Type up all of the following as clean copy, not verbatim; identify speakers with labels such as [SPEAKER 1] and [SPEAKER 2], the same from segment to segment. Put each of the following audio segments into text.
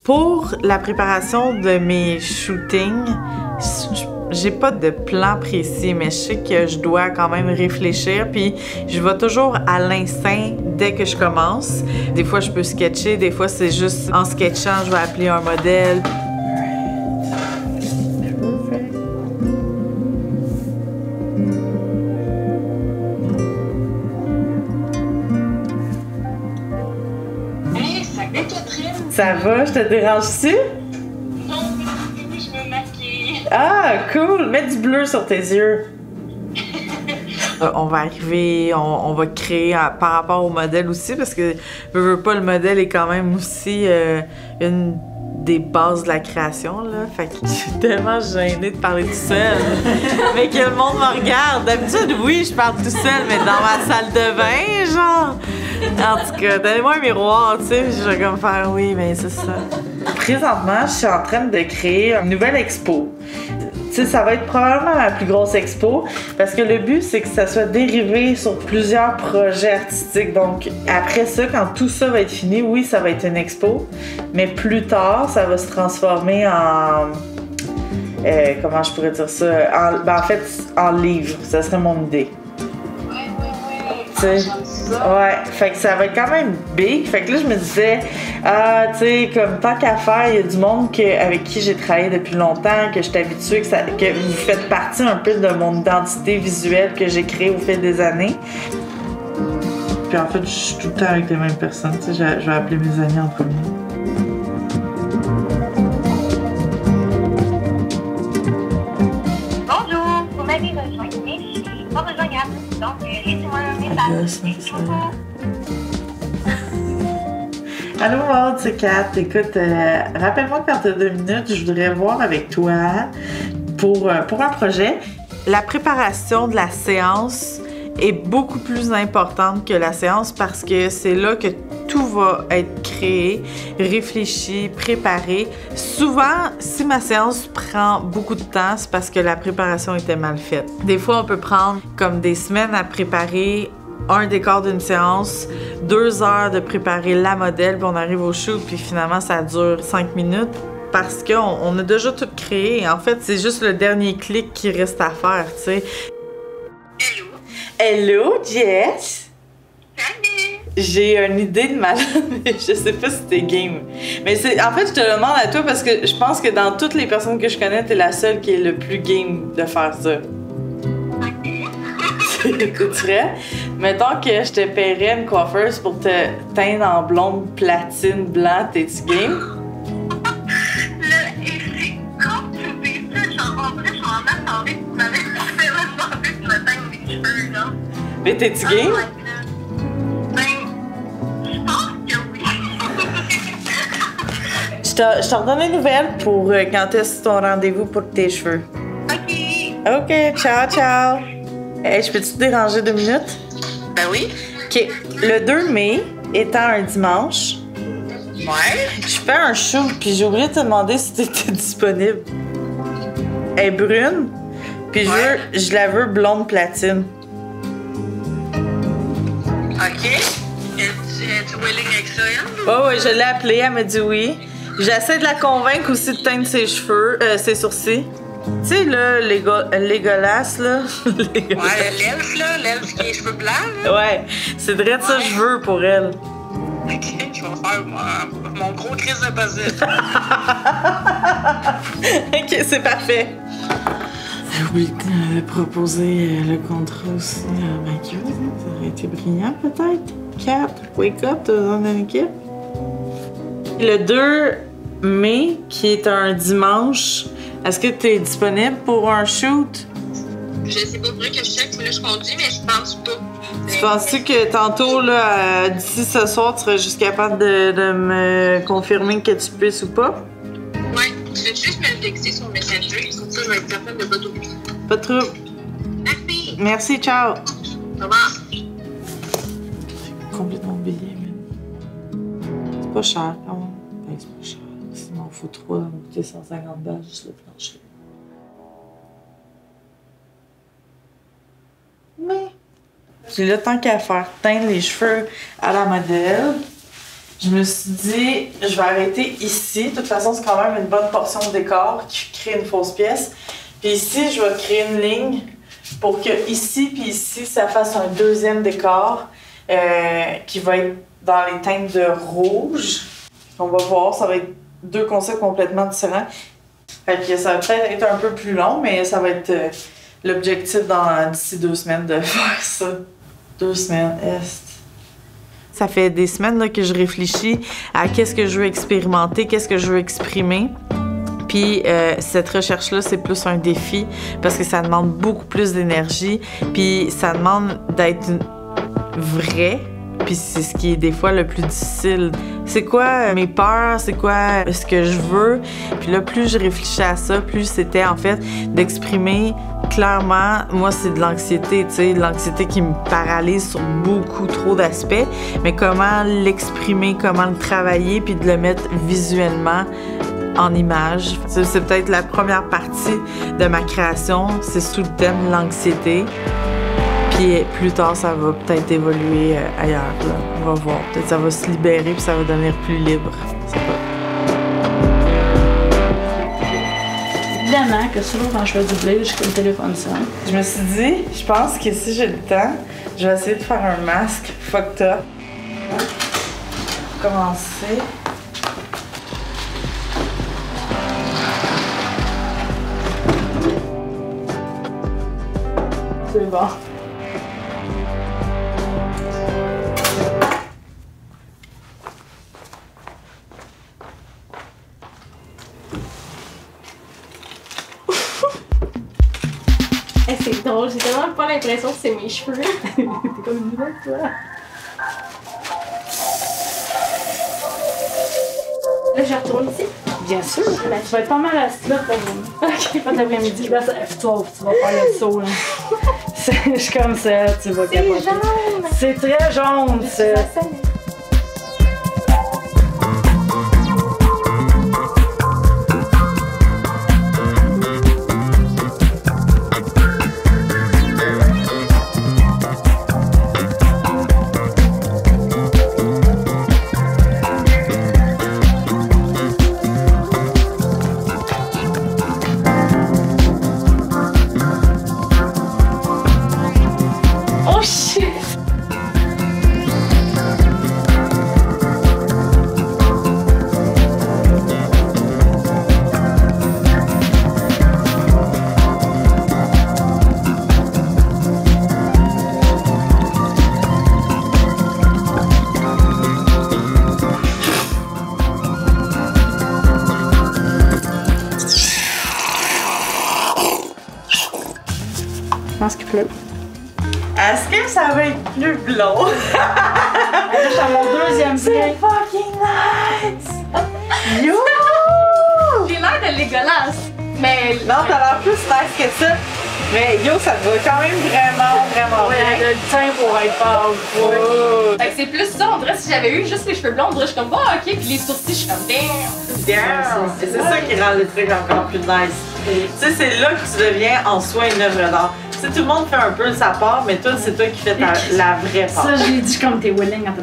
[SPEAKER 1] Pour la préparation de mes shootings, j'ai pas de plan précis, mais je sais que je dois quand même réfléchir, puis je vais toujours à l'instinct dès que je commence. Des fois, je peux sketcher, des fois, c'est juste en sketchant, je vais appeler un modèle.
[SPEAKER 2] Hey, salut Catherine!
[SPEAKER 1] Ça va? Je te dérange-tu?
[SPEAKER 2] Non, je me maquille.
[SPEAKER 1] Ah, cool! Mets du bleu sur tes yeux. On va arriver, on va créer par rapport au modèle aussi, parce que veux pas, le modèle est quand même aussi une des bases de la création, là. Fait que je suis tellement gênée de parler tout seul. Mais que le monde me regarde. D'habitude, oui, je parle tout seul, mais dans ma salle de bain, genre. En tout cas, donnez-moi un miroir, tu sais, je vais comme faire oui, mais c'est ça. Présentement, je suis en train de créer une nouvelle expo. Tu sais, ça va être probablement la plus grosse expo parce que le but, c'est que ça soit dérivé sur plusieurs projets artistiques. Donc, après ça, quand tout ça va être fini, oui, ça va être une expo, mais plus tard, ça va se transformer en... comment je pourrais dire ça? En fait, en livre. Ça serait mon idée. Ouais. Ouais, fait que ça va être quand même big. Fait que là, je me disais, tu sais, comme tant qu'à faire, il y a du monde avec qui j'ai travaillé depuis longtemps, que je suis habituée, que vous faites partie un peu de mon identité visuelle que j'ai créée au fil des années. Puis en fait, je suis tout le temps avec les mêmes personnes. Tu sais, je vais appeler mes amis en premier.
[SPEAKER 2] Bonjour, vous m'avez rejoint, mais je suis pas rejoignable. Donc, laissez-moi un message.
[SPEAKER 1] Allô Maud, c'est Kat. Écoute, rappelle-moi quand tu as 2 minutes, je voudrais voir avec toi pour un projet. La préparation de la séance est beaucoup plus importante que la séance parce que c'est là que tout va être créé, réfléchi, préparé. Souvent, si ma séance prend beaucoup de temps, c'est parce que la préparation était mal faite. Des fois, on peut prendre comme des semaines à préparer un décor d'une séance, 2 heures de préparer la modèle, puis on arrive au shoot, puis finalement, ça dure 5 minutes parce qu'on a déjà tout créé. En fait, c'est juste le dernier clic qui reste à faire, tu sais.
[SPEAKER 2] Hello.
[SPEAKER 1] Hello, Jess!
[SPEAKER 2] Salut!
[SPEAKER 1] J'ai une idée de malade, mais je sais pas si t'es game. Mais en fait, je te demande à toi parce que je pense que dans toutes les personnes que je connais, t'es la seule qui est le plus game de faire ça. T'écouterais? Mettons que je te paierais une coiffeuse pour te teindre en blonde, platine, blanc, t'es-tu game?
[SPEAKER 2] C'est quand tu dis ça, genre, en vrai, je m'en attendais, tu m'avais demandé de me teindre les cheveux, là.
[SPEAKER 1] Mais t'es-tu game?
[SPEAKER 2] Oh my God. Ben, je pense que oui.
[SPEAKER 1] Je te redonne des nouvelles pour quand est-ce ton rendez-vous pour tes cheveux.
[SPEAKER 2] OK.
[SPEAKER 1] OK, ciao, ciao! Hey, je peux-tu te déranger 2 minutes?
[SPEAKER 2] Ben oui.
[SPEAKER 1] OK. Le 2 mai, étant un dimanche,
[SPEAKER 2] Ouais.
[SPEAKER 1] je fais un shoot, puis j'ai oublié de te demander si t'étais disponible. Elle est brune, puis je la veux blonde platine.
[SPEAKER 2] OK. Es-tu willing avec ça, hein?
[SPEAKER 1] Oh, oui, je l'ai appelée, elle m'a dit oui. J'essaie de la convaincre aussi de teindre ses cheveux, ses sourcils. Tu sais, là, Légolas, là.
[SPEAKER 2] Ouais, l'elfe, là, l'elfe qui a les cheveux blancs, là.
[SPEAKER 1] Ouais, c'est vrai de ça que je veux pour elle.
[SPEAKER 2] OK, je vais faire mon gros crise de puzzle.
[SPEAKER 1] OK, c'est parfait. J'ai oublié de proposer le contrat aussi à ma cure. Ça aurait été brillant, peut-être. Kat, wake up, t'as besoin d'une équipe. Le 2 mai, qui est un dimanche, est-ce que tu es disponible pour un shoot?
[SPEAKER 2] Je sais pas, vrai que je check, là, je conduis, mais je pense pas.
[SPEAKER 1] Tu penses-tu que tantôt, là, d'ici ce soir, tu serais juste capable de me confirmer que tu puisses ou pas?
[SPEAKER 2] Ouais, je vais juste me le texter sur Messenger, comme ça, je vais être capable de pas t'oublier.
[SPEAKER 1] Pas de trouble.
[SPEAKER 2] Merci!
[SPEAKER 1] Merci, ciao!
[SPEAKER 2] Au revoir!
[SPEAKER 1] Complètement oublié, mais c'est pas cher quand même. Ben, c'est pas cher. Il m'en faut 3, ça va me coûter 150 balles juste le plancher. Mais puis là, tant qu'à faire teindre les cheveux à la modèle, Je me suis dit, je vais arrêter ici. De toute façon, c'est quand même une bonne portion de décor qui crée une fausse pièce. Puis ici, je vais créer une ligne pour que ici puis ici, ça fasse un deuxième décor qui va être dans les teintes de rouge. On va voir, ça va être deux concepts complètement différents. Fait que ça va peut-être être un peu plus long, mais ça va être l'objectif d'ici 2 semaines de faire ça. 2 semaines, Ça fait des semaines là, que je réfléchis à qu'est-ce que je veux expérimenter, qu'est-ce que je veux exprimer. Puis cette recherche-là, c'est plus un défi parce que ça demande beaucoup plus d'énergie. Puis ça demande d'être vrai. Puis c'est ce qui est des fois le plus difficile. C'est quoi mes peurs? C'est quoi ce que je veux? Puis là, plus je réfléchis à ça, plus c'était en fait d'exprimer clairement, moi c'est de l'anxiété, tu sais, de l'anxiété qui me paralyse sur beaucoup trop d'aspects. Mais comment l'exprimer, comment le travailler, puis de le mettre visuellement en image. C'est peut-être la première partie de ma création, c'est sous le thème l'anxiété. Puis plus tard, ça va peut-être évoluer ailleurs. Là. On va voir. Peut-être que ça va se libérer puis ça va devenir plus libre. Je sais pas.
[SPEAKER 3] Évidemment que souvent quand je fais du blé, je fais le téléphone sonne.
[SPEAKER 1] Je me suis dit, je pense que si j'ai le temps, je vais essayer de faire un masque fucked up. Pour commencer.
[SPEAKER 3] C'est bon.
[SPEAKER 4] C'est drôle, j'ai tellement pas l'impression que c'est mes cheveux.
[SPEAKER 3] T'es comme une nouvelle, toi.
[SPEAKER 4] Là, je retourne ici.
[SPEAKER 3] Bien sûr. Ben, tu vas être pas mal assis là pour ok, pas d'après-midi. Là, tu vas faire le saut. Là. Je suis comme ça, tu vas capoter.
[SPEAKER 4] C'est jaune.
[SPEAKER 3] C'est très jaune, ça. Je pense qu'il pleut.
[SPEAKER 1] Est-ce que ça va être plus blond?
[SPEAKER 3] Là, je suis à mon deuxième
[SPEAKER 1] C'est
[SPEAKER 3] blé.
[SPEAKER 1] fucking nice! Yo!
[SPEAKER 4] J'ai l'air de dégueulasse. Mais.
[SPEAKER 1] Non, t'as l'air plus nice que ça. Mais yo, ça te va quand même vraiment
[SPEAKER 3] Ouais,
[SPEAKER 1] bien.
[SPEAKER 3] le teint pour être pâle.
[SPEAKER 1] Wow.
[SPEAKER 4] Fait que c'est plus ça, on dirait si j'avais eu juste les cheveux blonds, on dirait je suis comme, oh ok, puis les sourcils, je suis comme, damn!
[SPEAKER 1] Damn! Et c'est ça qui rend le truc encore plus nice. Tu sais, c'est là que tu deviens en soi une œuvre d'art. Tu sais, tout le monde fait un peu de sa part, mais toi, c'est toi qui fais la vraie part.
[SPEAKER 3] Ça, j'ai dit comme t'es willing en te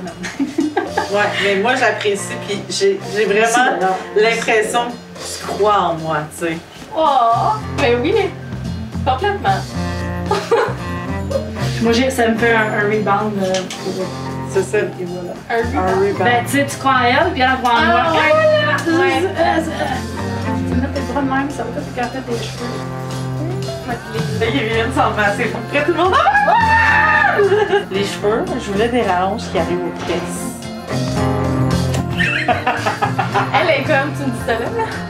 [SPEAKER 1] Ouais, mais moi, j'apprécie, puis j'ai vraiment l'impression que tu crois en moi, tu sais.
[SPEAKER 4] Oh! Ben oui, complètement.
[SPEAKER 3] Moi, ça me fait un rebound pour.
[SPEAKER 1] C'est ça.
[SPEAKER 3] Et voilà.
[SPEAKER 4] Un
[SPEAKER 1] Un rebound.
[SPEAKER 3] Ben, tu sais, tu crois en elle, puis elle croit en moi.
[SPEAKER 4] Ah, ouais.
[SPEAKER 3] Tu mets tes bras de même, ça va pas t'écarter tes cheveux.
[SPEAKER 1] Là, il vient de s'en passer pour près tout le monde. Les cheveux, je voulais des rallonges qui arrivent aux tresses.
[SPEAKER 4] Elle est comme, tu me dis ça là?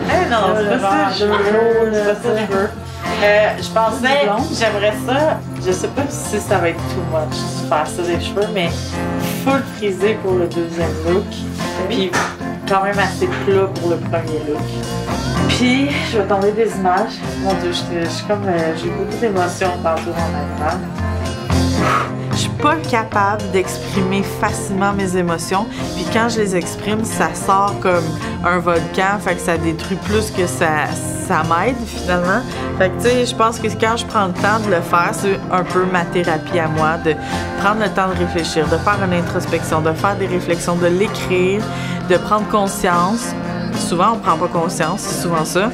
[SPEAKER 1] Eh non, c'est pas ça que je veux. C'est pas ça que je veux. Je pensais, j'aimerais ça, je sais pas si ça va être too much de faire ça des cheveux, mais full frisé pour le deuxième look. Puis quand même assez plat pour le premier look. Puis je vais tomber des images. Mon Dieu, je suis comme, j'ai beaucoup d'émotions tantôt en même temps. je suis pas capable d'exprimer facilement mes émotions. Puis quand je les exprime, ça sort comme un volcan, fait que ça détruit plus que ça m'aide finalement. Fait que tu sais, je pense que quand je prends le temps de le faire, c'est un peu ma thérapie à moi, de prendre le temps de réfléchir, de faire une introspection, de faire des réflexions, de l'écrire, de prendre conscience. Souvent, on prend pas conscience, c'est souvent ça.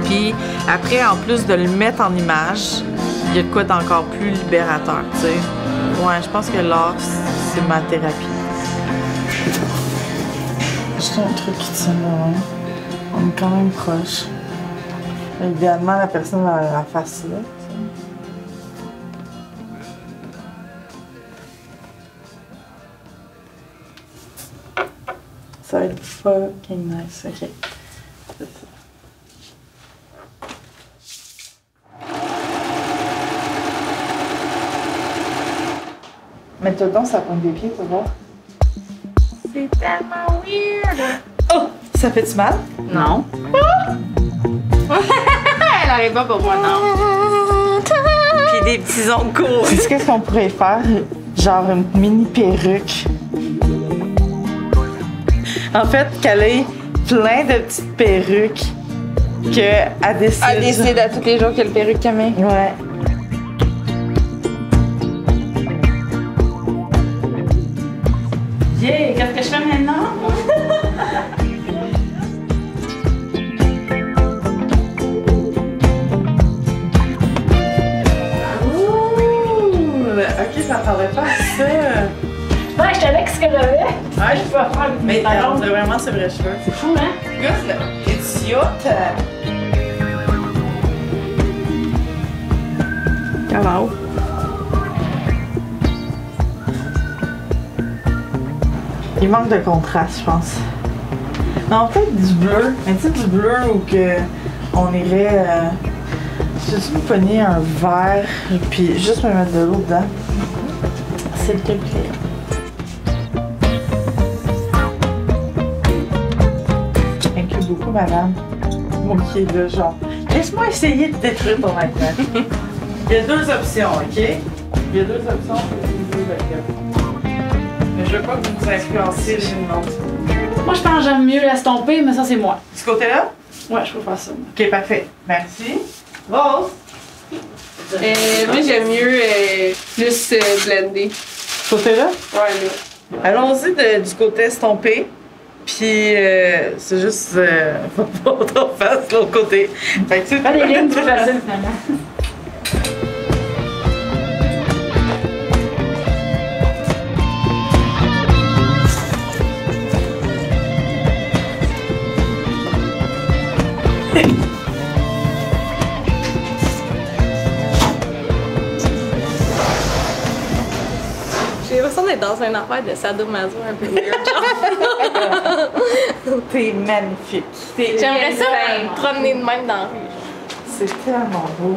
[SPEAKER 1] Puis après, en plus de le mettre en image, il y a de quoi d'encore plus libérateur, tu sais. Ouais, je pense que l'art, c'est ma thérapie. Juste un truc qui tient là. On est quand même proche. Idéalement, la personne a la face là. Ça va être fucking nice, ok. C'est ça. Mets-toi donc sa pointe des pieds pour voir. C'est tellement weird! Oh! Ça fait-tu mal?
[SPEAKER 4] Non. Elle arrive pas pour moi, non.
[SPEAKER 1] Puis des petits ongles courts. Tu sais qu'est-ce qu'on pourrait faire? Genre une mini perruque. En fait, qu'elle ait plein de petites perruques qu'elle décide.
[SPEAKER 5] Elle décide à tous les jours quelle perruque qu'elle met.
[SPEAKER 1] Ouais.
[SPEAKER 3] Yeah, qu'est-ce que je fais maintenant?
[SPEAKER 1] Ok, ça m'attendait pas à ça.
[SPEAKER 3] Ouais, je savais ce que j'avais.
[SPEAKER 1] Ouais,
[SPEAKER 3] Je peux faire
[SPEAKER 1] mais
[SPEAKER 3] mes
[SPEAKER 1] on dirait vraiment ses vrais cheveux.
[SPEAKER 3] C'est fou, hein?
[SPEAKER 1] Good, idiote.
[SPEAKER 5] Hello.
[SPEAKER 1] Il manque de contraste, je pense. Non, peut-être du bleu. Mais tu sais, du bleu où que on irait. J'ai dû me pogner un verre, puis juste me mettre de l'eau dedans. C'est le truc clé. Thank you beaucoup, madame. Moi qui est là, genre. Laisse-moi essayer de détruire ton écran. Il y a deux options, ok? Il y a deux options pour utiliser le. Mais je veux pas que vous vous influenciez l'une l'autre.
[SPEAKER 3] Moi, je pense que j'aime mieux l'estomper, mais ça, c'est moi.
[SPEAKER 1] Ce côté-là?
[SPEAKER 3] Ouais, je peux faire ça.
[SPEAKER 1] Ok, parfait. Merci. Rose?
[SPEAKER 5] Moi, j'aime mieux plus blender.
[SPEAKER 1] Ce côté-là?
[SPEAKER 5] Ouais, là.
[SPEAKER 1] Allons-y du côté estompé. Puis, c'est juste. Faut pas trop face de l'autre côté. Fait que tu
[SPEAKER 3] Pas des lignes plus faciles, finalement.
[SPEAKER 5] J'ai l'impression d'être dans une affaire de sadomaso un peu weird, genre.
[SPEAKER 1] T'es magnifique.
[SPEAKER 5] J'aimerais ça me promener de même dans la rue.
[SPEAKER 1] C'est tellement beau.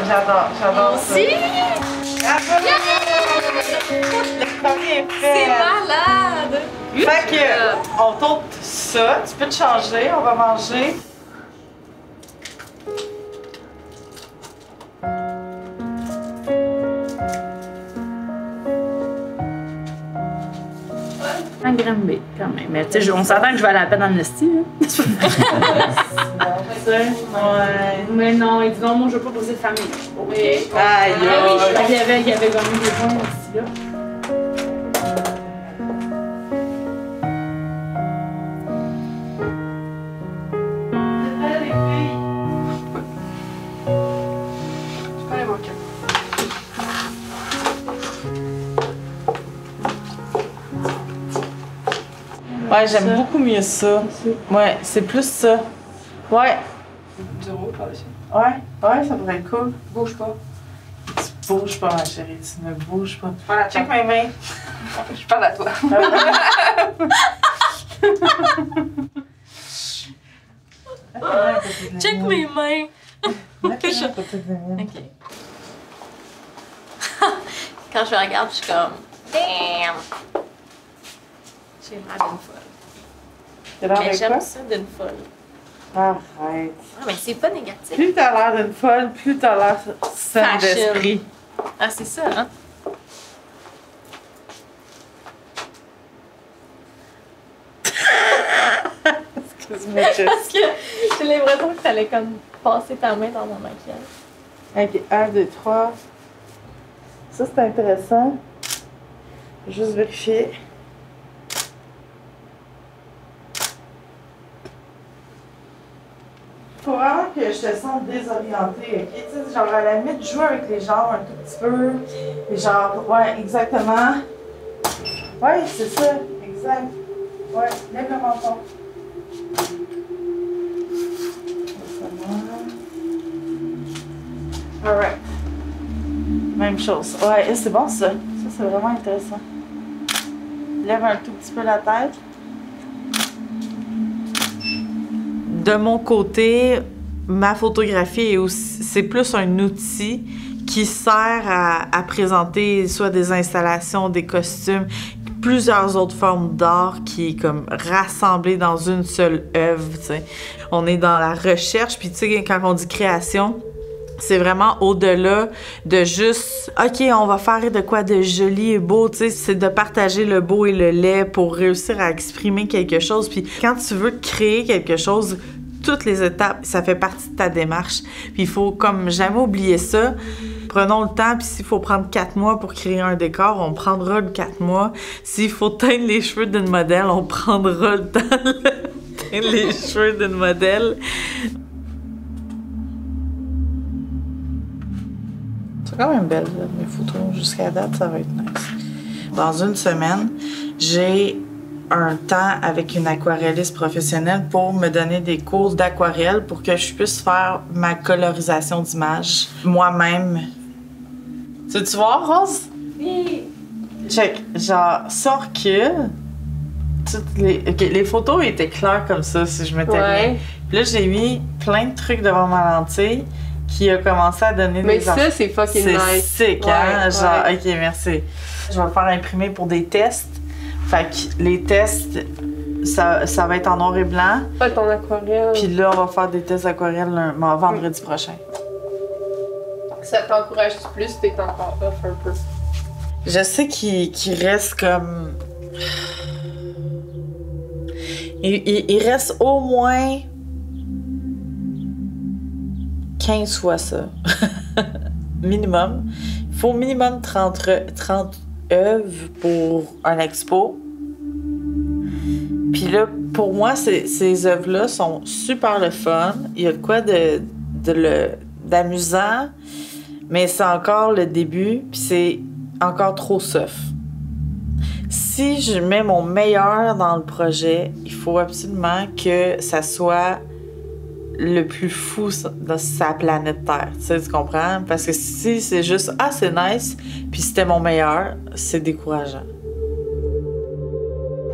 [SPEAKER 1] J'adore ça.
[SPEAKER 5] Aussi?
[SPEAKER 1] Bravo! Le premier est fait.
[SPEAKER 5] C'est malade!
[SPEAKER 1] Fait que, on tourne ça. Tu peux te changer. On va manger.
[SPEAKER 3] À Granby, quand même. Mais tu sais, on s'entend que je vais à la peine d'amnistie. Ouais. Mais non, il dit non, moi je veux pas poser de famille.
[SPEAKER 5] Oui.
[SPEAKER 1] Aïe,
[SPEAKER 3] Il y avait gagné des points aussi là.
[SPEAKER 1] Ouais, j'aime beaucoup mieux ça. Ouais, c'est plus ça. Ouais. Ouais, ça pourrait être cool.
[SPEAKER 5] Bouge pas.
[SPEAKER 1] Tu bouges pas, ma chérie, tu ne bouges pas. Voilà, check mes mains.
[SPEAKER 5] Je parle à toi. Check mes mains.
[SPEAKER 1] Ok.
[SPEAKER 5] Quand je regarde, je suis comme damn. J'ai l'air d'une folle.
[SPEAKER 1] T'as l'air
[SPEAKER 5] Mais
[SPEAKER 1] de
[SPEAKER 5] j'aime
[SPEAKER 1] quoi?
[SPEAKER 5] ça d'une folle.
[SPEAKER 1] Arrête.
[SPEAKER 5] Ah, mais c'est pas négatif.
[SPEAKER 1] Plus t'as l'air d'une folle, plus t'as l'air saine
[SPEAKER 5] Fashion.
[SPEAKER 1] d'esprit.
[SPEAKER 5] Ah, c'est ça, hein?
[SPEAKER 1] Excuse-moi,
[SPEAKER 5] Parce que j'ai l'impression que t'allais comme passer ta main dans mon maquillage.
[SPEAKER 1] Ok, 1, 2, 3. Ça, c'est intéressant. Juste vérifier. Faut vraiment que je te sente désorientée, ok? Tu sais, genre à la limite, jouer avec les jambes un tout petit peu. Et genre, ouais, exactement. Ouais, c'est ça, exact. Ouais, lève le menton. Alright. Même chose. Ouais, c'est bon ça. Ça, c'est vraiment intéressant. Lève un tout petit peu la tête. De mon côté, ma photographie est aussi, c'est plus un outil qui sert à présenter soit des installations, des costumes, plusieurs autres formes d'art qui est comme rassemblée dans une seule œuvre, tu sais. On est dans la recherche, puis tu sais, quand on dit création, c'est vraiment au-delà de juste « OK, on va faire de quoi de joli et beau », tu sais, c'est de partager le beau et le laid pour réussir à exprimer quelque chose. Puis quand tu veux créer quelque chose, toutes les étapes, ça fait partie de ta démarche. Puis il faut comme jamais oublier ça. Prenons le temps, puis s'il faut prendre 4 mois pour créer un décor, on prendra le 4 mois. S'il faut teindre les cheveux d'une modèle, on prendra le temps de teindre les cheveux d'une modèle. C'est quand même belle, là, mes photos. Jusqu'à date, ça va être nice. Dans une semaine, j'ai un temps avec une aquarelliste professionnelle pour me donner des cours d'aquarelle pour que je puisse faire ma colorisation d'images moi-même. Tu vois, Rose?
[SPEAKER 5] Oui.
[SPEAKER 1] Check. Genre, ça recule. Les photos étaient claires comme ça, si je m'étais
[SPEAKER 5] Ouais.
[SPEAKER 1] mis. Puis là, j'ai mis plein de trucs devant ma lentille qui a commencé à donner
[SPEAKER 5] Mais
[SPEAKER 1] des
[SPEAKER 5] ça, c'est fucking nice.
[SPEAKER 1] C'est sick, hein?
[SPEAKER 5] Ouais,
[SPEAKER 1] Genre,
[SPEAKER 5] ouais.
[SPEAKER 1] OK, merci. Je vais le faire imprimer pour des tests. Fait que les tests, ça va être en noir et blanc.
[SPEAKER 5] Pas ton aquarelle.
[SPEAKER 1] Puis là, on va faire des tests aquarelles vendredi prochain.
[SPEAKER 5] Ça t'encourage plus, t'es encore off un peu.
[SPEAKER 1] Je sais qu'il reste comme... Il reste au moins 15 fois ça. Minimum. Il faut minimum 30 œuvres pour un expo. Puis là, pour moi, ces œuvres-là sont super le fun. Il y a de quoi d'amusant, mais c'est encore le début, puis c'est encore trop soft. Si je mets mon meilleur dans le projet, il faut absolument que ça soit le plus fou de sa planète Terre. Tu comprends? Parce que si c'est juste « Ah, c'est nice », puis c'était mon meilleur, c'est décourageant.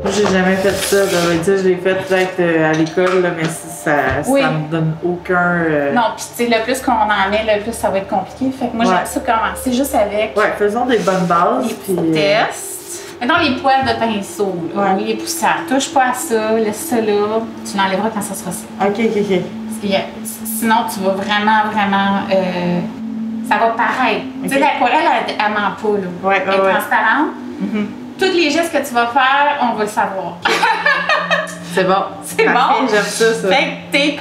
[SPEAKER 1] Moi, j'ai jamais fait ça. Ça veut dire, je l'ai fait peut-être à l'école, là, mais ça me donne aucun...
[SPEAKER 6] Non, puis tu sais, le plus qu'on en met, le plus ça va être compliqué. Fait que moi, j'aime ça commencer juste avec
[SPEAKER 1] Ouais, faisons des bonnes bases.
[SPEAKER 6] les
[SPEAKER 1] puis,
[SPEAKER 6] petits tests. Mettons les poils de pinceau, là,
[SPEAKER 1] Ouais.
[SPEAKER 6] ou les poussières. Touche pas à ça, laisse ça là. Tu l'enlèveras quand ça sera ça.
[SPEAKER 1] OK.
[SPEAKER 6] Parce que sinon, tu vas vraiment, ça va paraître. Tu sais, l'aquarelle, elle ment pas, là.
[SPEAKER 1] Ouais,
[SPEAKER 6] Elle est transparente.
[SPEAKER 1] Mhm.
[SPEAKER 6] Tout tous les gestes que tu vas faire, on va le savoir.
[SPEAKER 1] C'est bon.
[SPEAKER 6] C'est
[SPEAKER 1] Parfait,
[SPEAKER 6] bon.
[SPEAKER 1] j'aime ça.
[SPEAKER 6] Fait que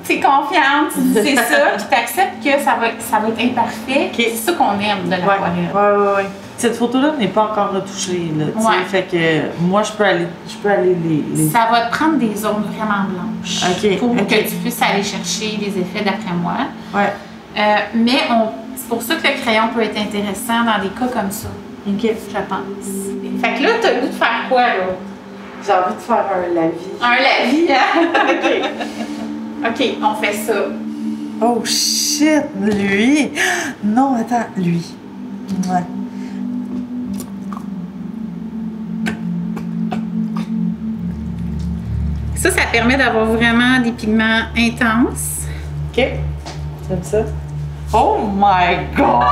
[SPEAKER 6] t'es confiante, tu dis c'est ça, puis t'acceptes que ça va être imparfait.
[SPEAKER 1] Ok.
[SPEAKER 6] C'est ça qu'on aime de l'aquarelle.
[SPEAKER 1] Ouais. Cette photo-là n'est pas encore retouchée, là, tu sais.
[SPEAKER 6] Ouais.
[SPEAKER 1] Fait que moi, je peux aller les...
[SPEAKER 6] Ça va te prendre des zones vraiment blanches
[SPEAKER 1] Ok,
[SPEAKER 6] pour
[SPEAKER 1] ok.
[SPEAKER 6] que tu puisses aller chercher les effets d'après moi.
[SPEAKER 1] Ouais.
[SPEAKER 6] Mais c'est pour ça que le crayon peut être intéressant dans des cas comme ça,
[SPEAKER 1] OK.
[SPEAKER 6] je pense. Fait que là, t'as le goût de faire quoi, là?
[SPEAKER 1] J'ai envie de faire un lavis.
[SPEAKER 6] Un lavis, hein? OK. OK, on fait ça.
[SPEAKER 1] Oh shit, lui! Non, attends, lui. Ouais.
[SPEAKER 6] Ça permet d'avoir vraiment des pigments intenses.
[SPEAKER 1] OK. J'aime ça. Oh my god!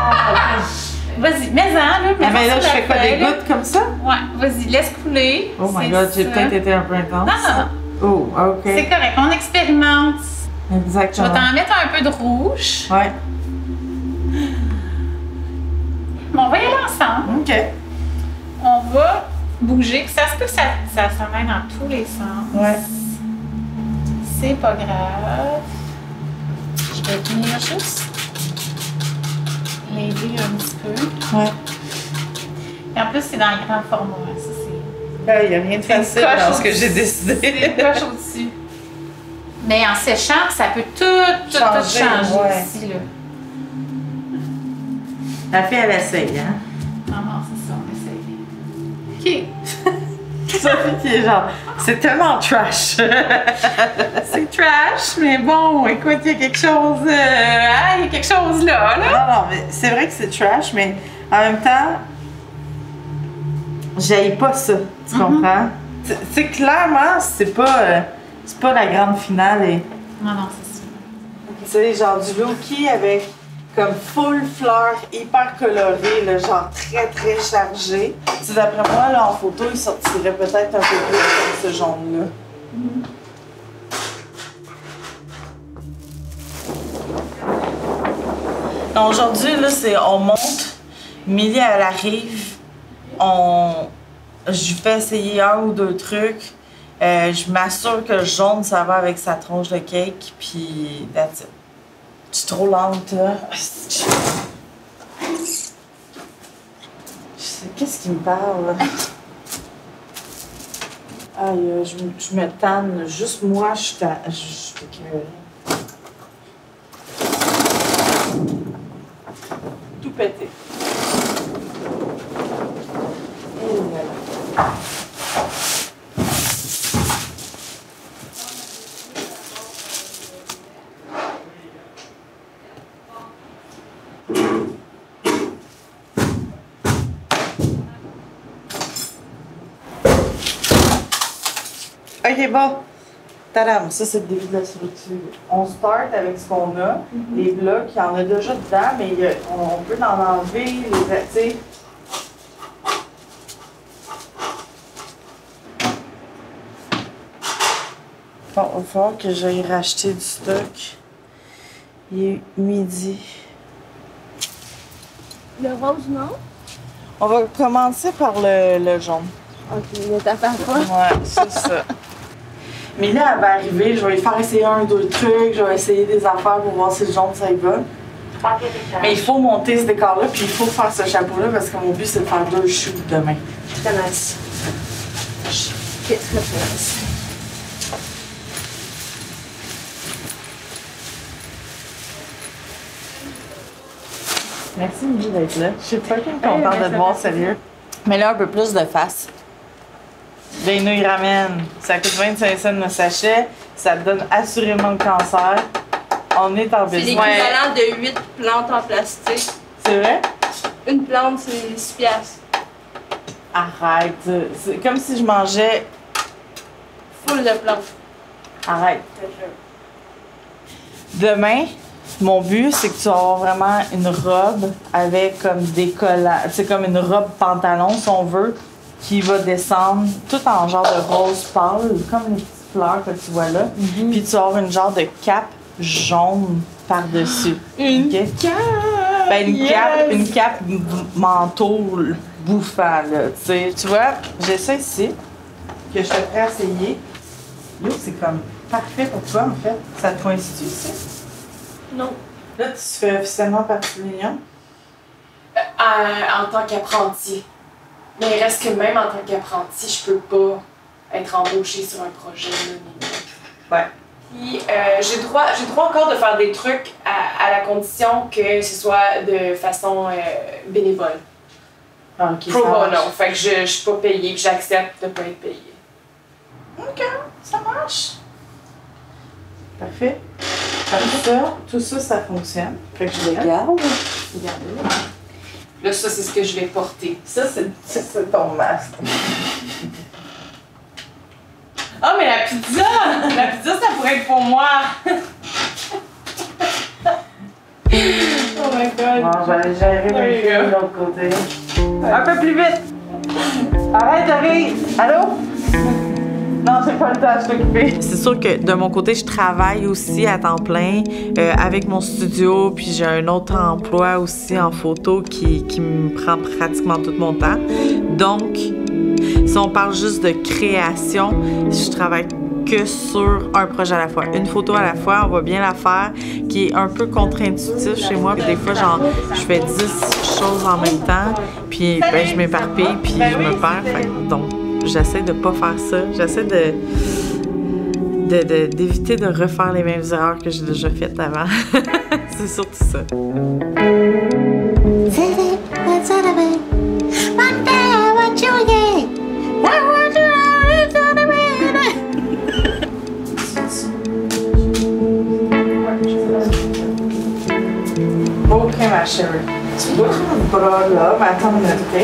[SPEAKER 6] Vas-y, mets-en, là.
[SPEAKER 1] Mais là, je
[SPEAKER 6] sur la
[SPEAKER 1] fais quoi, des
[SPEAKER 6] feuille, là.
[SPEAKER 1] gouttes comme ça?
[SPEAKER 6] Ouais, vas-y, laisse couler.
[SPEAKER 1] Oh my
[SPEAKER 6] C'est
[SPEAKER 1] god, j'ai
[SPEAKER 6] ça.
[SPEAKER 1] peut-être été un peu intense.
[SPEAKER 6] Non.
[SPEAKER 1] Oh, OK.
[SPEAKER 6] C'est correct, on expérimente. Je
[SPEAKER 1] Exactement.
[SPEAKER 6] vais t'en mettre un peu de rouge.
[SPEAKER 1] Ouais.
[SPEAKER 6] Bon, on va y aller ensemble.
[SPEAKER 1] OK.
[SPEAKER 6] On va bouger. Puis ça se peut que ça s'amène dans tous les sens.
[SPEAKER 1] Ouais.
[SPEAKER 6] C'est pas grave. Je vais venir juste l'aider un petit peu.
[SPEAKER 1] Ouais.
[SPEAKER 6] Et en plus, c'est dans le grand format. Ça, c'est
[SPEAKER 1] Il n'y a rien de
[SPEAKER 6] C'est une
[SPEAKER 1] facile
[SPEAKER 6] coche
[SPEAKER 1] dans ce que
[SPEAKER 6] au-dessus.
[SPEAKER 1] j'ai décidé.
[SPEAKER 6] c'est une coche au-dessus. Mais en séchant, ça peut tout changer
[SPEAKER 1] ouais.
[SPEAKER 6] ici, là.
[SPEAKER 1] La fille, elle essaye, hein?
[SPEAKER 6] Non, c'est ça, on essaye. OK.
[SPEAKER 1] Sophie qui est genre, c'est tellement trash.
[SPEAKER 6] C'est trash, mais bon, écoute, il y a quelque chose, il y a quelque chose là.
[SPEAKER 1] Non, mais c'est vrai que c'est trash, mais en même temps, j'haïs pas ça. Tu comprends? C'est clairement, c'est pas la grande finale. Et,
[SPEAKER 6] Non, c'est ça.
[SPEAKER 1] tu sais, genre du low-key avec comme full fleurs, hyper coloré, le genre très très chargé. Tu sais, d'après moi, là, en photo, il sortirait peut-être un peu plus comme ce jaune-là. Donc, aujourd'hui, là, on monte. Millie, elle arrive. Je lui fais essayer un ou deux trucs. Je m'assure que le jaune, ça va avec sa tronche de cake. Puis, that's it. Je suis trop lente, là. Qu'est-ce qui me parle? Aïe, je me tanne. Juste moi, je suis écœurée. Tout pété. Et voilà. Ok, bon. Tadam, ça c'est le début de la structure. On start avec ce qu'on a, les blocs, il y en a déjà dedans, mais on peut en enlever, tu sais. Bon, il va falloir que j'aille racheter du stock. Il est midi.
[SPEAKER 5] Le rose, non?
[SPEAKER 1] On va commencer par le jaune.
[SPEAKER 5] Ok, mais t'as pas quoi?
[SPEAKER 1] Ouais, c'est ça. Mais là, elle va arriver, je vais lui faire essayer un ou deux trucs, je vais essayer des affaires pour voir si le jaune ça y va. Mais il faut monter ce décor-là, puis il faut faire ce chapeau-là parce que mon but c'est de faire 2 shoots demain.
[SPEAKER 5] Très nice. Ok, très nice.
[SPEAKER 1] Merci Milly d'être là. Je suis fucking contente de te voir, sérieux. Mais là, un peu plus de face. Des nouilles ramen. Ça coûte 25 cents le sachet. Ça te donne assurément le cancer. On est en
[SPEAKER 5] C'est
[SPEAKER 1] business.
[SPEAKER 5] l'équivalent de 8 plantes en plastique.
[SPEAKER 1] C'est vrai?
[SPEAKER 5] Une plante, c'est 6 piastres.
[SPEAKER 1] Arrête. C'est comme si je mangeais...
[SPEAKER 5] Full de plantes.
[SPEAKER 1] Arrête. Demain, mon but, c'est que tu vas avoir vraiment une robe avec comme des collants. C'est comme une robe pantalon, si on veut, qui va descendre tout en genre de rose pâle, comme les petites fleurs que tu vois là. Puis tu vas avoir une genre de cape jaune par-dessus.
[SPEAKER 6] Une
[SPEAKER 1] Ok?
[SPEAKER 6] cape!
[SPEAKER 1] Ben, une cape manteau bouffant, là. Tu vois, j'ai ça ici, que je te ferai essayer. Yo, c'est comme parfait pour toi, en fait. Ça te coïncide ici?
[SPEAKER 5] Non.
[SPEAKER 1] Là, tu fais officiellement partie de l'Union?
[SPEAKER 7] En tant qu'apprenti. Mais il reste que même en tant qu'apprenti, je peux pas être embauchée sur un projet.
[SPEAKER 1] Ouais.
[SPEAKER 7] Puis j'ai droit encore de faire des trucs à la condition que ce soit de façon bénévole.
[SPEAKER 1] Ah, ok.
[SPEAKER 7] Pro bono. Fait que je suis pas payée, puis j'accepte de pas être payée.
[SPEAKER 1] Ok, ça marche. Parfait. Tout ça, ça fonctionne. Fait que je les garde. Regardez.
[SPEAKER 7] Là, ça, c'est ce que je vais porter.
[SPEAKER 1] Ça, c'est ton masque.
[SPEAKER 6] Ah, mais la pizza! La pizza, ça pourrait être pour moi! Oh my god!
[SPEAKER 1] Bon, j'allais gérer mes filles de l'autre côté. Un peu plus vite! Arrête, j'arrive! Allô? Non, j'ai pas le temps de t'occuper. C'est sûr que de mon côté, je travaille aussi à temps plein avec mon studio, puis j'ai un autre emploi aussi en photo qui me prend pratiquement tout mon temps. Donc, si on parle juste de création, je travaille que sur un projet à la fois. Une photo à la fois, on va bien la faire, qui est un peu contre-intuitif chez moi. Des fois, genre, je fais 10 choses en même temps, puis ben, je m'éparpille, puis je me perds. Donc, j'essaie de pas faire ça. J'essaie d'éviter de refaire les mêmes erreurs que j'ai déjà faites avant. C'est surtout ça. Ok, ma chérie. Tu vois mon bras là, mais attends une minute, ok?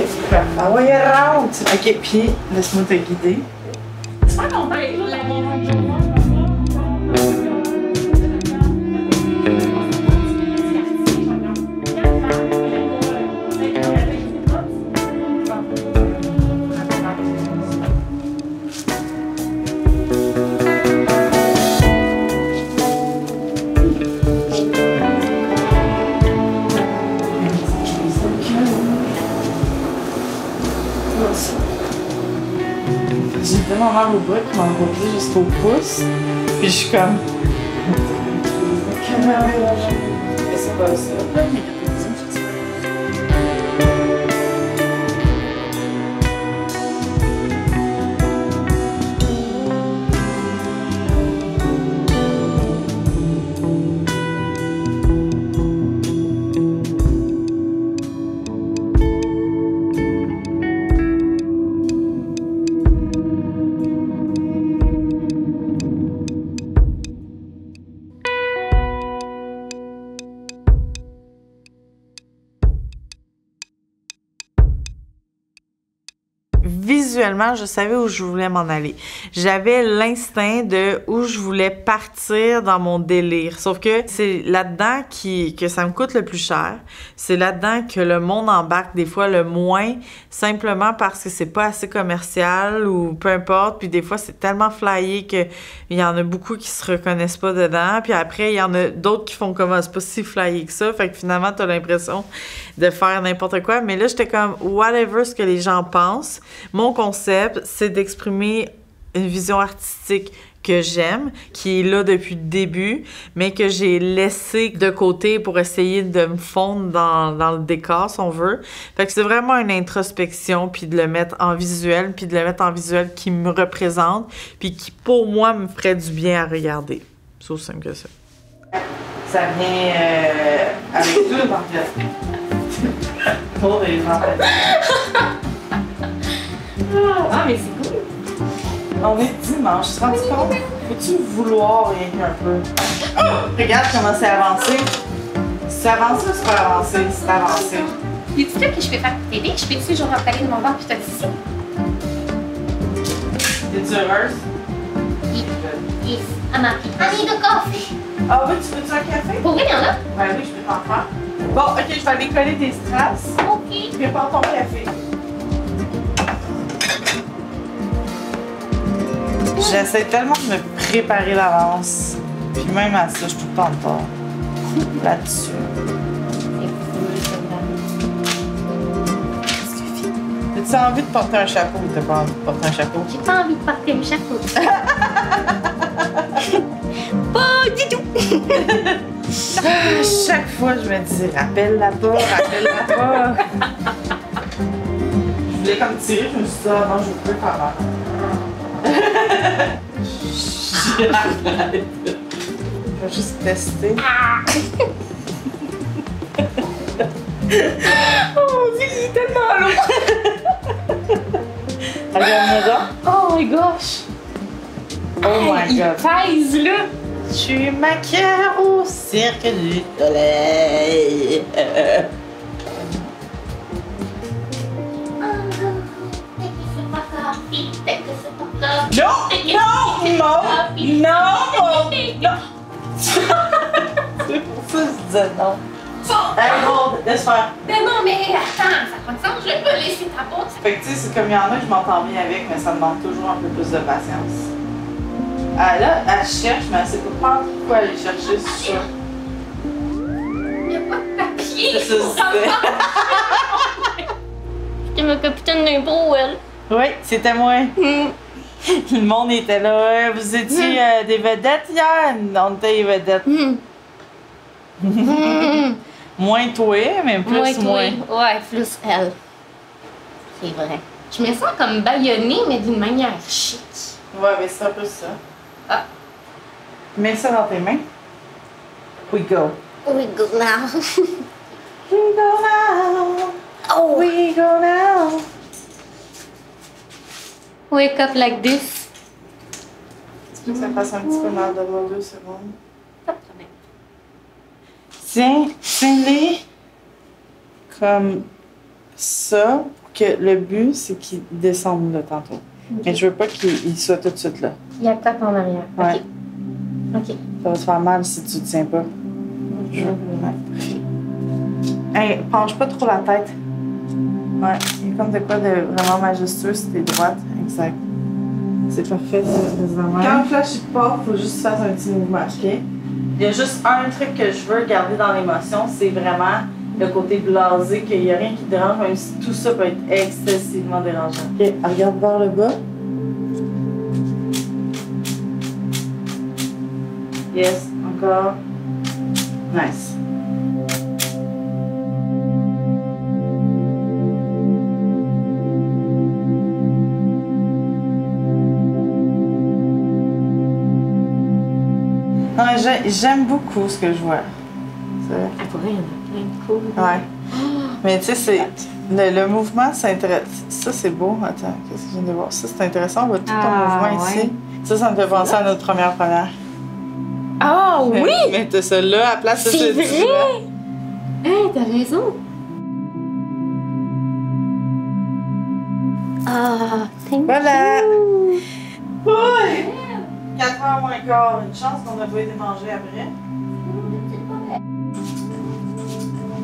[SPEAKER 1] Ah ouais, rentre! Ok, puis laisse-moi te guider.
[SPEAKER 4] C'est pas ton père,
[SPEAKER 1] J'ai tellement mal au bras qui m'a envoyé jusqu'au pouce. Puis je suis comme. Mais c'est pas ça. Visuellement, je savais où je voulais m'en aller. J'avais l'instinct de où je voulais partir dans mon délire. Sauf que c'est là-dedans que ça me coûte le plus cher. C'est là-dedans que le monde embarque des fois le moins, simplement parce que c'est pas assez commercial ou peu importe. Puis des fois, c'est tellement flyé qu'il y en a beaucoup qui se reconnaissent pas dedans. Puis après, il y en a d'autres qui font comme c'est pas si flyé que ça. Fait que finalement, t'as l'impression de faire n'importe quoi. Mais là, j'étais comme whatever ce que les gens pensent. Mon concept, c'est d'exprimer une vision artistique que j'aime, qui est là depuis le début, mais que j'ai laissé de côté pour essayer de me fondre dans le décor, si on veut. Fait que c'est vraiment une introspection, puis de le mettre en visuel, puis de le mettre en visuel qui me représente, puis qui, pour moi, me ferait du bien à regarder. C'est aussi simple que ça. Ça vient avec tout, en fait. Pour les gens.
[SPEAKER 4] Ah, mais c'est cool.
[SPEAKER 1] On est dimanche, tu te rends compte? Faut-tu vouloir rien qu'un peu? Oh! Regarde comment c'est avancé. C'est avancé ou c'est pas avancé? C'est avancé.
[SPEAKER 4] Dis-tu là que je peux faire t'aider? Je peux-tu genre reparler de mon ventre puis t'as dit ça?
[SPEAKER 1] T'es-tu heureuse?
[SPEAKER 4] Yes. I'm happy. I need a coffee.
[SPEAKER 1] Ah oui, tu veux-tu un café?
[SPEAKER 4] Pour vrai, il y en a?
[SPEAKER 1] Ben oui, je peux t'en faire. Bon, ok, je vais aller coller des strass.
[SPEAKER 4] OK.
[SPEAKER 1] Prépare ton café. J'essaie tellement de me préparer d'avance. Puis même à ça, je suis tout le temps de tort. Là-dessus. As-tu envie de porter un chapeau ou t'as pas envie de porter un chapeau?
[SPEAKER 4] J'ai pas envie de porter un chapeau. Pas du tout.
[SPEAKER 1] Chaque fois, je me dis, rappelle-la pas, rappelle-la pas. Je voulais comme tirer, je me suis dit, ah non, je peux faire mal. Je vais juste tester.
[SPEAKER 4] Oh, c'est tellement lourd.
[SPEAKER 1] Regarde-moi ça.
[SPEAKER 4] Oh my gosh.
[SPEAKER 1] Oh my
[SPEAKER 4] Il
[SPEAKER 1] god.
[SPEAKER 4] pèse là.
[SPEAKER 1] Tu m'acquiers au cirque du soleil. Non, non, non, non, non. C'est pour ça que je disais non. Hey, hold, laisse faire.
[SPEAKER 4] Mais non, mais attends, ça n'a pas de sens. Je vais pas laisser ta peau.
[SPEAKER 1] Fait que tu sais, c'est comme il y en a que je m'entends bien avec, mais ça demande toujours un peu plus de patience. Ah là, elle cherche, mais elle sait pas pourquoi aller chercher sur ça.
[SPEAKER 4] Il n'y a pas de papier.
[SPEAKER 1] C'est ça,
[SPEAKER 4] C'était ma capitaine d'impro, elle.
[SPEAKER 1] oui, c'était moi. Le monde était là. Vous étiez des vedettes hier? On était des vedettes. Moins toi, mais plus moi.
[SPEAKER 4] Ouais, plus elle. C'est vrai. Je me sens comme bâillonnée, mais d'une manière chic.
[SPEAKER 1] Ouais, mais c'est un peu ça.
[SPEAKER 4] Ah.
[SPEAKER 1] Mets ça dans tes mains. We go.
[SPEAKER 4] We go now.
[SPEAKER 1] We go now.
[SPEAKER 4] Oh.
[SPEAKER 1] We go now.
[SPEAKER 4] Wake up like this.
[SPEAKER 1] Tu veux que ça fasse un petit peu mal devant 2 secondes?
[SPEAKER 4] Pas de problème.
[SPEAKER 1] Tiens-les comme ça, pour que le but, c'est qu'ils descendent là tantôt. Mais je veux pas qu'ils soient tout de suite là.
[SPEAKER 4] Il y a 4 en arrière.
[SPEAKER 1] Ouais.
[SPEAKER 4] Ok.
[SPEAKER 1] Ça va te faire mal si tu tiens pas. Je veux. Ouais. Hey, penche pas trop la tête. Ouais, il y a comme de quoi de vraiment majestueux si t'es droite. Exact. C'est parfait, ça. Quand le flash il part, faut juste faire un petit mouvement, ok? Il y a juste un truc que je veux garder dans l'émotion, c'est vraiment le côté blasé, qu'il n'y a rien qui te dérange, même si tout ça peut être excessivement dérangeant. Ok, regarde vers le bas. Yes, encore. Nice. J'aime beaucoup ce que je vois.
[SPEAKER 4] Pour vrai, il y en a plein de cool.
[SPEAKER 1] Ouais. Mais tu sais, c'est le mouvement, c'est intéressant. Ça, c'est beau. Attends, qu'est-ce que je viens de voir? Ça, c'est intéressant. On voit tout ton mouvement ici. Ça me fait penser à notre première.
[SPEAKER 4] Ah oui!
[SPEAKER 1] Mais t'as celle-là à place de
[SPEAKER 4] C'est
[SPEAKER 1] ce
[SPEAKER 4] vrai! Hey, t'as raison! Ah, thank
[SPEAKER 1] Voilà!
[SPEAKER 4] you!
[SPEAKER 1] Oui! 4h moins quart. Une chance qu'on n'a pas été manger après.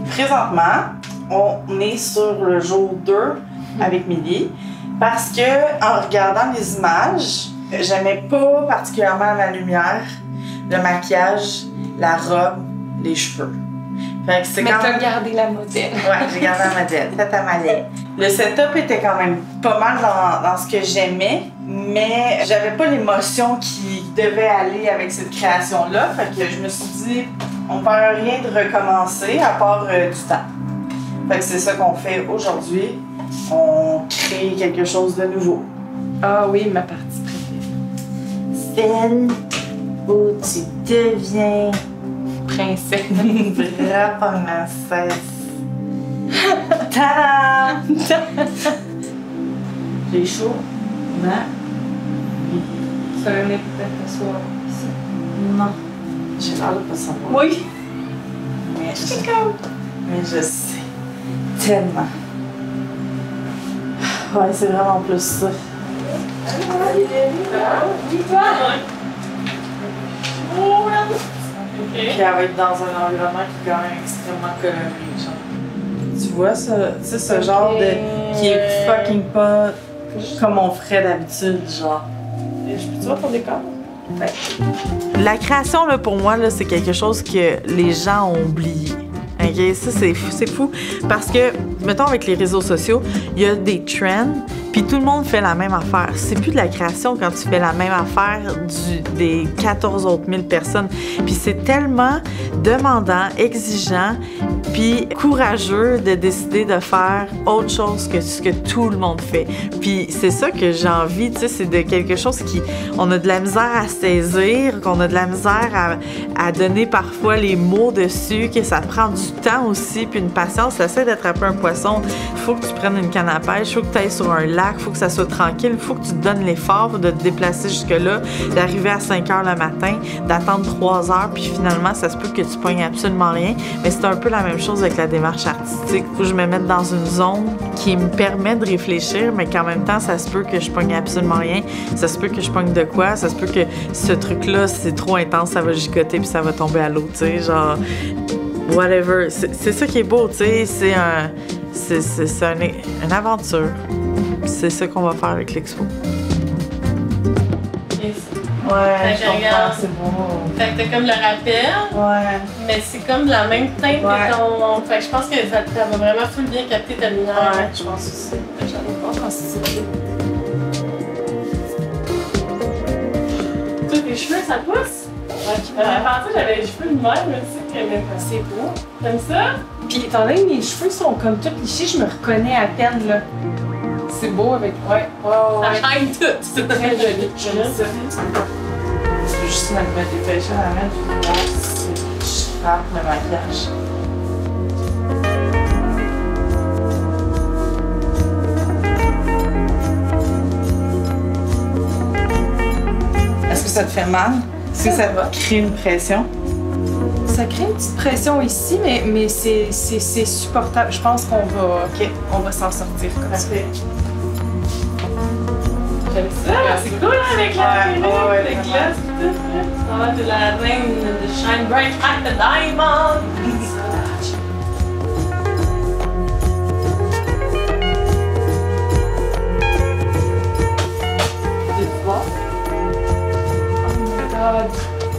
[SPEAKER 1] Présentement, on est sur le jour 2 avec Milly parce que en regardant les images, j'aimais pas particulièrement la lumière, le maquillage, la robe, les cheveux. Fait que c'est
[SPEAKER 5] Mais
[SPEAKER 1] quand
[SPEAKER 5] t'as
[SPEAKER 1] même...
[SPEAKER 5] gardé la modèle.
[SPEAKER 1] Ouais, j'ai gardé la modèle. Faites à ma lettre. Le setup était quand même pas mal dans ce que j'aimais, mais j'avais pas l'émotion qui devait aller avec cette création-là. Fait que je me suis dit, on perd rien de recommencer à part du temps. Fait que c'est ça qu'on fait aujourd'hui. On crée quelque chose de nouveau.
[SPEAKER 5] Ah oui, ma partie préférée.
[SPEAKER 1] Celle où tu deviens
[SPEAKER 5] Princesse.
[SPEAKER 1] une vraie princesse. Tada! J'ai chaud. Non?
[SPEAKER 5] Ça va peut-être t'asseoir ici.
[SPEAKER 1] Non. J'ai l'air de pas savoir.
[SPEAKER 5] Oui.
[SPEAKER 1] Mais je sais. Tellement. Ouais, c'est vraiment plus ça. Puis elle va être dans un environnement qui est quand même extrêmement coloré, genre. Tu vois ça? Tu sais, ce genre de... qui est fucking pas comme on ferait d'habitude, genre.
[SPEAKER 5] Je peux-tu voir ton décor?
[SPEAKER 1] La création, là, pour moi, là, c'est quelque chose que les gens ont oublié. Ok, ça c'est fou parce que, mettons avec les réseaux sociaux, il y a des trends, puis tout le monde fait la même affaire. C'est plus de la création quand tu fais la même affaire des 14 autres 1000 personnes. Puis c'est tellement demandant, exigeant, puis courageux de décider de faire autre chose que ce que tout le monde fait. Puis c'est ça que j'ai envie, tu sais, c'est de quelque chose on a de la misère à saisir, qu'on a de la misère à donner parfois les mots dessus, que ça prend du temps aussi, puis une patience. Essaie d'attraper un poisson. Il faut que tu prennes une canne à pêche, il faut que tu ailles sur un lac, il faut que ça soit tranquille, il faut que tu te donnes l'effort de te déplacer jusque-là, d'arriver à 5 heures le matin, d'attendre 3 heures, puis finalement, ça se peut que tu pognes absolument rien. Mais c'est un peu la même chose avec la démarche artistique. Il faut que je me mette dans une zone qui me permet de réfléchir, mais qu'en même temps, ça se peut que je pogne absolument rien. Ça se peut que je pogne de quoi. Ça se peut que ce truc-là, c'est trop intense, ça va gigoter puis ça va tomber à l'eau, tu sais, genre... Whatever. C'est ça qui est beau, tu sais. C'est une aventure. C'est ça qu'on va faire avec l'expo.
[SPEAKER 5] Fait que regarde.
[SPEAKER 1] c'est beau.
[SPEAKER 5] Fait que t'as comme le rappel,
[SPEAKER 1] Ouais.
[SPEAKER 5] mais c'est comme la même teinte
[SPEAKER 1] Ouais.
[SPEAKER 5] que ton. Fait que je pense que ça va vraiment full bien capter ta lumière.
[SPEAKER 1] Ouais, je pense aussi.
[SPEAKER 5] J'en ai pas pensé. Toi, tes cheveux, ça pousse? J'avais pensé que j'avais les cheveux de même, mais tu sais que
[SPEAKER 6] C'est beau.
[SPEAKER 5] t'aimes ça?
[SPEAKER 6] Puis étant donné que mes cheveux sont comme tout lichés, je me reconnais à peine là. C'est beau avec. Ouais.
[SPEAKER 5] Ça shine tout.
[SPEAKER 6] C'est très joli. J'aime ça.
[SPEAKER 1] Je vais juste me dépêcher à la mettre pour voir si je frappe le maquillage. Est-ce que ça te fait mal? Est-ce que ça va créer une pression?
[SPEAKER 6] Ça crée une petite pression ici, mais c'est supportable. Je pense qu'on va s'en sortir comme ça.
[SPEAKER 5] J'aime ça. C'est cool hein, avec la
[SPEAKER 1] Ouais,
[SPEAKER 5] le glace et tout. Ça va de la reine de Shine Bright like the Diamond.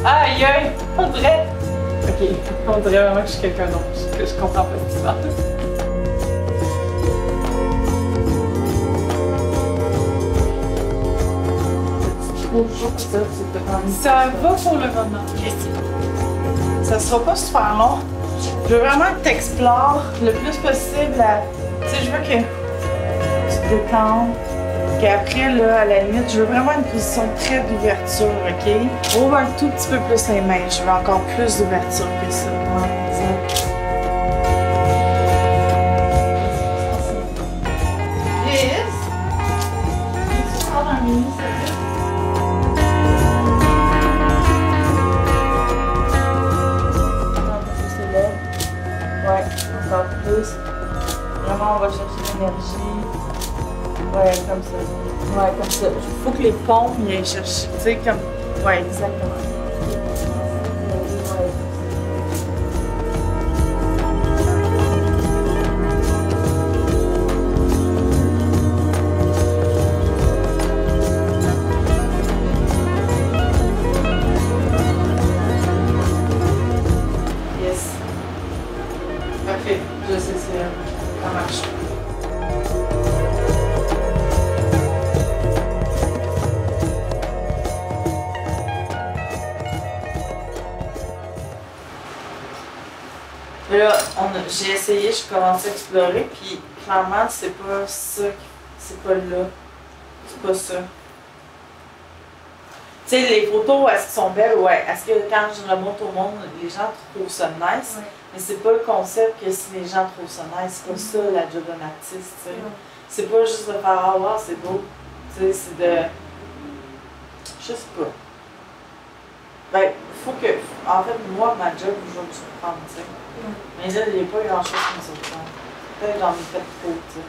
[SPEAKER 6] Aïe aïe! On dirait. Ok, on dirait vraiment que je suis quelqu'un d'autre. Que je comprends pas ce qui se passe. Ça va pour le moment.
[SPEAKER 1] Ça sera pas super long. Je veux vraiment que tu explores le plus possible. Tu sais, je veux que tu te détendes. Qu'après, là, à la limite, je veux vraiment une position très d'ouverture, OK? Ouvre un tout petit peu plus les mains. Je veux encore plus d'ouverture que ça. Ouais, exact. Liz? Tu prends un mini, s'il te plaît? Ouais, encore plus. Vraiment, on va chercher l'énergie. Ouais, comme ça. Ouais, comme ça. Il faut que les pompes y aillent chercher. Tu sais, comme. Ouais, exactement. Ouais. Yes. Parfait. Je sais, ça marche. Là, j'ai essayé, je commençais à explorer, puis clairement, c'est pas ça, c'est pas là. C'est pas ça. Tu sais, les photos, est-ce qu'elles sont belles? Ouais. Est-ce que quand je remonte au monde, les gens trouvent ça nice? Ouais. Mais c'est pas le concept que si les gens trouvent ça nice, c'est pas ça la job d'un artiste, tu sais. C'est pas juste de faire « Ah, wow, c'est beau ». Tu sais, c'est de... Je sais pas. Ben, faut que... En fait, moi, ma job, je vais me surprendre, tu sais. Mais là, il n'y a pas grand-chose qui me surprend. Peut-être que j'en ai fait trop, tu sais.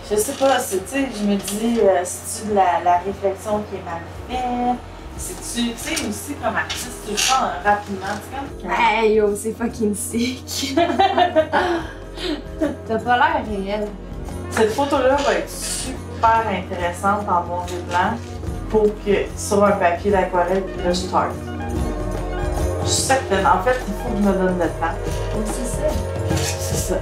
[SPEAKER 1] Je sais pas, tu sais, je me dis, c'est-tu de la réflexion qui est mal faite? C'est-tu, tu sais, aussi comme artiste, tu le sens rapidement, tu sais, comme...
[SPEAKER 4] Hey yo, c'est fucking sick! T'as pas l'air réel.
[SPEAKER 1] Cette photo-là va être super intéressante en noir et blanc pour que, sur un papier d'aquarelle, puis là, je start. Je suis certaine. En fait, il Faut que je me donne le temps.
[SPEAKER 4] C'est ça.
[SPEAKER 1] C'est ça.